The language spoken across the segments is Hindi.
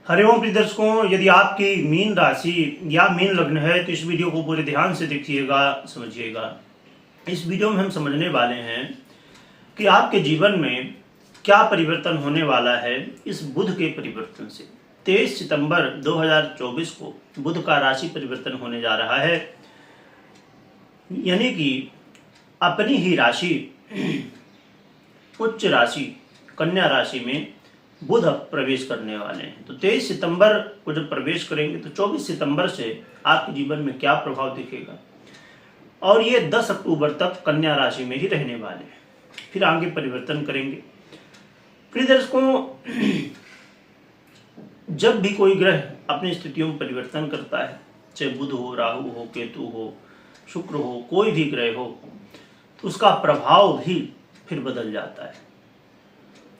हरिओम प्रिय दर्शकों, यदि आपकी मीन राशि या मीन लग्न है तो इस वीडियो को पूरे ध्यान से देखिएगा, समझिएगा। इस वीडियो में हम समझने वाले हैं कि आपके जीवन में क्या परिवर्तन होने वाला है इस बुध के परिवर्तन से। 23 सितंबर 2024 को बुध का राशि परिवर्तन होने जा रहा है, यानी कि अपनी ही राशि उच्च राशि कन्या राशि में बुध प्रवेश करने वाले हैं। तो 23 सितंबर को जब प्रवेश करेंगे तो 24 सितंबर से आपके जीवन में क्या प्रभाव दिखेगा, और ये 10 अक्टूबर तक कन्या राशि में ही रहने वाले हैं, फिर आगे परिवर्तन करेंगे। प्रिय दर्शकों, जब भी कोई ग्रह अपनी स्थितियों में परिवर्तन करता है, चाहे बुध हो, राहु हो, केतु हो, शुक्र हो, कोई भी ग्रह हो, तो उसका प्रभाव भी फिर बदल जाता है।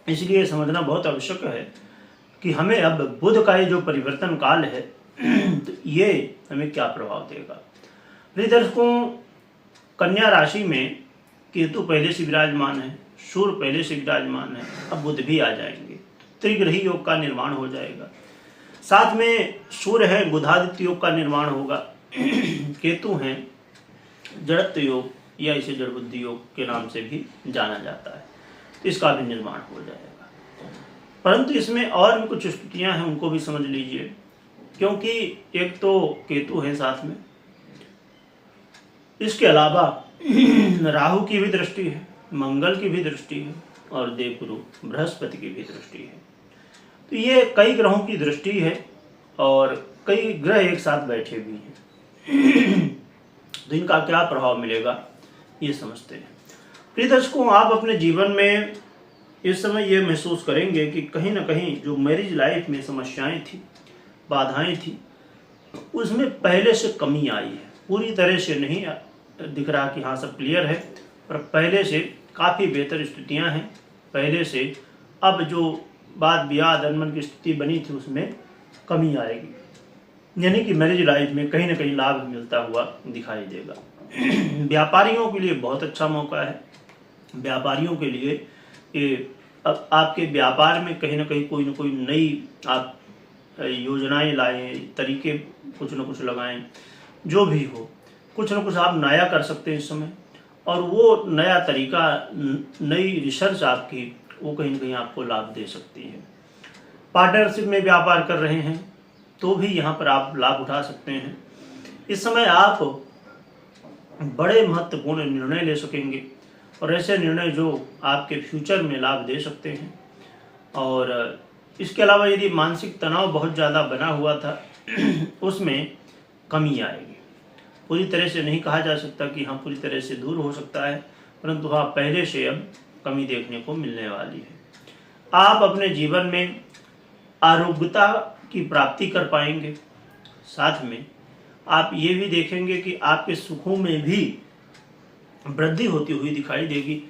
इसलिए समझना बहुत आवश्यक है कि हमें अब बुध का ये जो परिवर्तन काल है तो ये हमें क्या प्रभाव देगा। प्रिय दर्शकों, कन्या राशि में केतु पहले से विराजमान है, सूर्य पहले से विराजमान है, अब बुध भी आ जाएंगे, त्रिग्रही योग का निर्माण हो जाएगा। साथ में सूर्य है, बुधादित्य योग का निर्माण होगा। केतु हैं, जड़त्व योग या इसे जड़बुद्धि योग के नाम से भी जाना जाता है, तो इसका भी निर्माण हो जाएगा। परंतु इसमें और भी कुछ स्थितियां हैं, उनको भी समझ लीजिए, क्योंकि एक तो केतु है साथ में, इसके अलावा राहु की भी दृष्टि है, मंगल की भी दृष्टि है और देवगुरु बृहस्पति की भी दृष्टि है। तो ये कई ग्रहों की दृष्टि है और कई ग्रह एक साथ बैठे भी हैं। तो इनका क्या प्रभाव मिलेगा ये समझते हैं। प्रिय दर्शकों, आप अपने जीवन में इस समय ये महसूस करेंगे कि कहीं ना कहीं जो मैरिज लाइफ में समस्याएं थी, बाधाएं थी, उसमें पहले से कमी आई है। पूरी तरह से नहीं दिख रहा कि हाँ सब क्लियर है, पर पहले से काफ़ी बेहतर स्थितियां हैं। पहले से अब जो बात ब्याह धनमन की स्थिति बनी थी उसमें कमी आएगी, यानी कि मैरिज लाइफ में कहीं ना कहीं लाभ मिलता हुआ दिखाई देगा। व्यापारियों के लिए बहुत अच्छा मौका है। व्यापारियों के लिए ये अब आपके व्यापार में कहीं ना कहीं कोई ना कोई नई आप योजनाएं लाएं, तरीके कुछ ना कुछ लगाएं, जो भी हो कुछ ना कुछ आप नया कर सकते हैं इस समय। और वो नया तरीका, नई रिसर्च आपकी, वो कहीं ना कहीं आपको लाभ दे सकती है। पार्टनरशिप में व्यापार कर रहे हैं तो भी यहाँ पर आप लाभ उठा सकते हैं। इस समय आप बड़े महत्वपूर्ण निर्णय ले सकेंगे और ऐसे निर्णय जो आपके फ्यूचर में लाभ दे सकते हैं। और इसके अलावा यदि मानसिक तनाव बहुत ज़्यादा बना हुआ था उसमें कमी आएगी। पूरी तरह से नहीं कहा जा सकता कि हाँ पूरी तरह से दूर हो सकता है, परंतु हाँ पहले से अब कमी देखने को मिलने वाली है। आप अपने जीवन में आरोग्यता की प्राप्ति कर पाएंगे। साथ में आप ये भी देखेंगे कि आपके सुखों में भी वृद्धि होती हुई दिखाई देगी।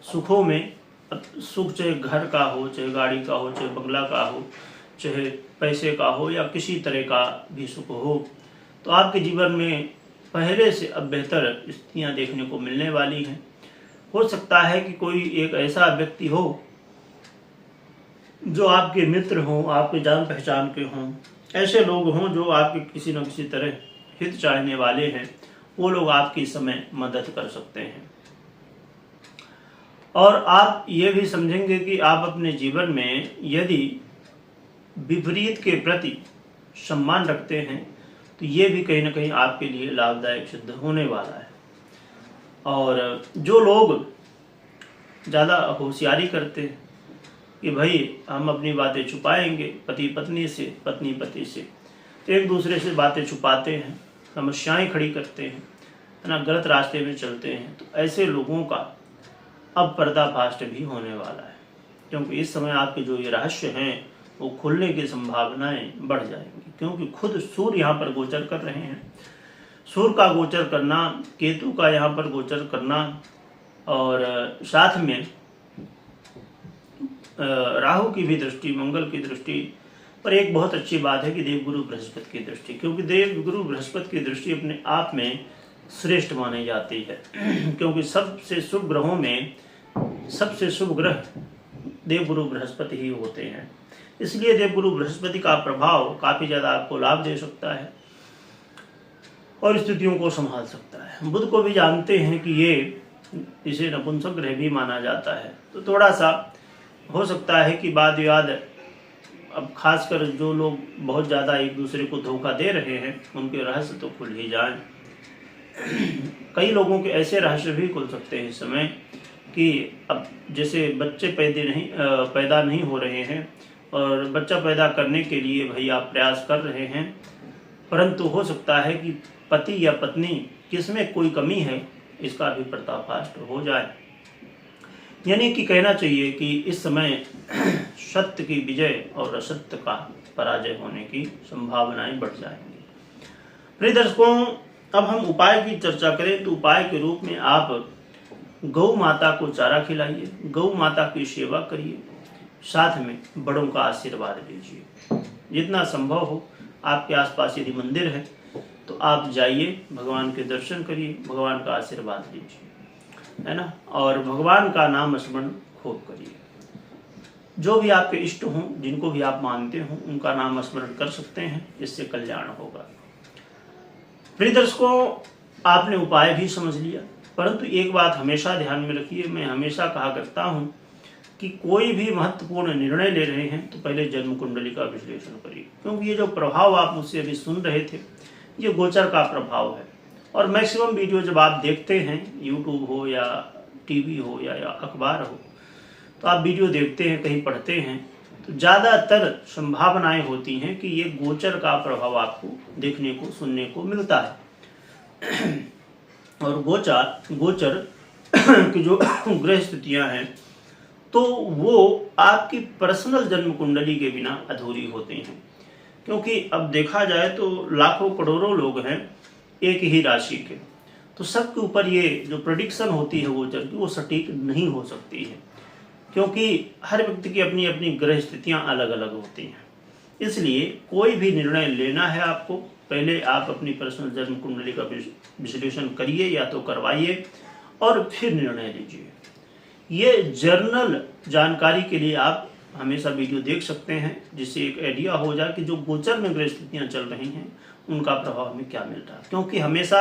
सुखों में सुख चाहे घर का हो, चाहे गाड़ी का हो, चाहे बंगला का हो, चाहे पैसे का हो या किसी तरह का भी सुख हो, तो आपके जीवन में पहले से अब बेहतर स्थितियां देखने को मिलने वाली हैं। हो सकता है कि कोई एक ऐसा व्यक्ति हो जो आपके मित्र हों, आपके जान पहचान के हों, ऐसे लोग हों जो आपके किसी न किसी तरह हित चाहने वाले हैं, वो लोग आपकी इस समय मदद कर सकते हैं। और आप ये भी समझेंगे कि आप अपने जीवन में यदि विपरीत के प्रति सम्मान रखते हैं तो ये भी कहीं ना कहीं आपके लिए लाभदायक सिद्ध होने वाला है। और जो लोग ज़्यादा होशियारी करते हैं कि भाई हम अपनी बातें छुपाएंगे पति पत्नी से, पत्नी पति से, तो एक दूसरे से बातें छुपाते हैं, समस्याएं खड़ी करते हैं, है ना, गलत रास्ते में चलते हैं, तो ऐसे लोगों का अब पर्दाफाश भी होने वाला है। क्योंकि इस समय आपके जो ये रहस्य हैं वो खुलने की संभावनाएं बढ़ जाएंगी, क्योंकि खुद सूर्य यहाँ पर गोचर कर रहे हैं। सूर्य का गोचर करना, केतु का यहाँ पर गोचर करना और साथ में राहु की भी दृष्टि, मंगल की दृष्टि, पर एक बहुत अच्छी बात है कि देवगुरु बृहस्पति की दृष्टि, क्योंकि देवगुरु बृहस्पति की दृष्टि अपने आप में श्रेष्ठ मानी जाती है। क्योंकि सबसे शुभ ग्रहों में सबसे शुभ ग्रह देवगुरु बृहस्पति ही होते हैं। इसलिए देवगुरु बृहस्पति का प्रभाव काफ़ी ज़्यादा आपको लाभ दे सकता है और स्थितियों को संभाल सकता है। बुध को भी जानते हैं कि ये इसे नपुंसक ग्रह भी माना जाता है, तो थोड़ा सा हो सकता है कि वाद विवाद, अब खासकर जो लोग बहुत ज़्यादा एक दूसरे को धोखा दे रहे हैं उनके रहस्य तो खुल ही जाएं। कई लोगों के ऐसे रहस्य भी खुल सकते हैं इस समय कि अब जैसे बच्चे पैदा नहीं हो रहे हैं और बच्चा पैदा करने के लिए भाई आप प्रयास कर रहे हैं, परंतु हो सकता है कि पति या पत्नी किसमें कोई कमी है इसका भी पर्दाफाश हो जाए। यानी कि कहना चाहिए कि इस समय सत्य की विजय और असत्य का पराजय होने की संभावनाएं बढ़ जाएंगी। प्रिय दर्शकों, अब हम उपाय की चर्चा करें तो उपाय के रूप में आप गौ माता को चारा खिलाइए, गौ माता की सेवा करिए, साथ में बड़ों का आशीर्वाद लीजिए। जितना संभव हो आपके आसपास यदि मंदिर है तो आप जाइए, भगवान के दर्शन करिए, भगवान का आशीर्वाद लीजिए, है ना, और भगवान का नाम स्मरण खूब करिए। जो भी आपके इष्ट हों, जिनको भी आप मानते हों, उनका नाम स्मरण कर सकते हैं, इससे कल्याण होगा। प्रिय दर्शकों, आपने उपाय भी समझ लिया, परंतु एक बात हमेशा ध्यान में रखिए, मैं हमेशा कहा करता हूं कि कोई भी महत्वपूर्ण निर्णय ले रहे हैं तो पहले जन्म कुंडली का विश्लेषण करिए, क्योंकि ये जो प्रभाव आप मुझसे अभी सुन रहे थे ये गोचर का प्रभाव है। और मैक्सिमम वीडियो जब आप देखते हैं, यूट्यूब हो या टीवी हो या अखबार हो, तो आप वीडियो देखते हैं, कहीं पढ़ते हैं, तो ज़्यादातर संभावनाएं होती हैं कि ये गोचर का प्रभाव आपको देखने को सुनने को मिलता है। और गोचर की जो ग्रह स्थितियाँ हैं तो वो आपकी पर्सनल जन्म कुंडली के बिना अधूरी होती हैं, क्योंकि अब देखा जाए तो लाखों करोड़ों लोग हैं एक ही राशि के, तो सबके ऊपर ये जो प्रेडिक्शन होती है गोचर की वो सटीक नहीं हो सकती है, क्योंकि हर व्यक्ति की अपनी अपनी ग्रह स्थितियाँ अलग अलग होती हैं। इसलिए कोई भी निर्णय लेना है आपको, पहले आप अपनी पर्सनल जन्म कुंडली का विश्लेषण करिए या तो करवाइए और फिर निर्णय लीजिए। ये जर्नल जानकारी के लिए आप हमेशा वीडियो देख सकते हैं, जिससे एक आइडिया हो जाए कि जो गोचर में ग्रह स्थितियाँ चल रही हैं उनका प्रभाव हमें क्या मिल रहा है। क्योंकि हमेशा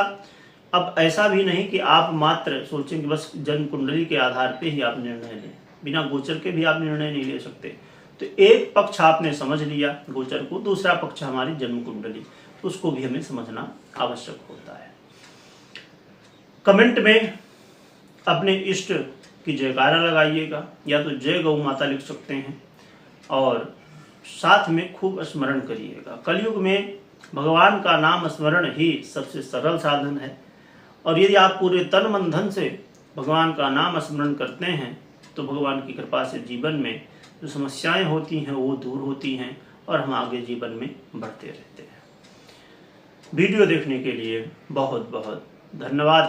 अब ऐसा भी नहीं कि आप मात्र सोचें कि बस जन्म कुंडली के आधार पे ही आप निर्णय लें, बिना गोचर के भी आप निर्णय नहीं ले सकते। तो एक पक्ष आपने समझ लिया गोचर को, दूसरा पक्ष हमारी जन्म कुंडली, उसको भी हमें समझना आवश्यक होता है। कमेंट में अपने इष्ट की जयकारा लगाइएगा, या तो जय गौ माता लिख सकते हैं, और साथ में खूब स्मरण करिएगा। कलयुग में भगवान का नाम स्मरण ही सबसे सरल साधन है, और यदि आप पूरे तन मन धन से भगवान का नाम स्मरण करते हैं तो भगवान की कृपा से जीवन में जो समस्याएं होती हैं वो दूर होती हैं और हम आगे जीवन में बढ़ते रहते हैं। वीडियो देखने के लिए बहुत बहुत धन्यवाद।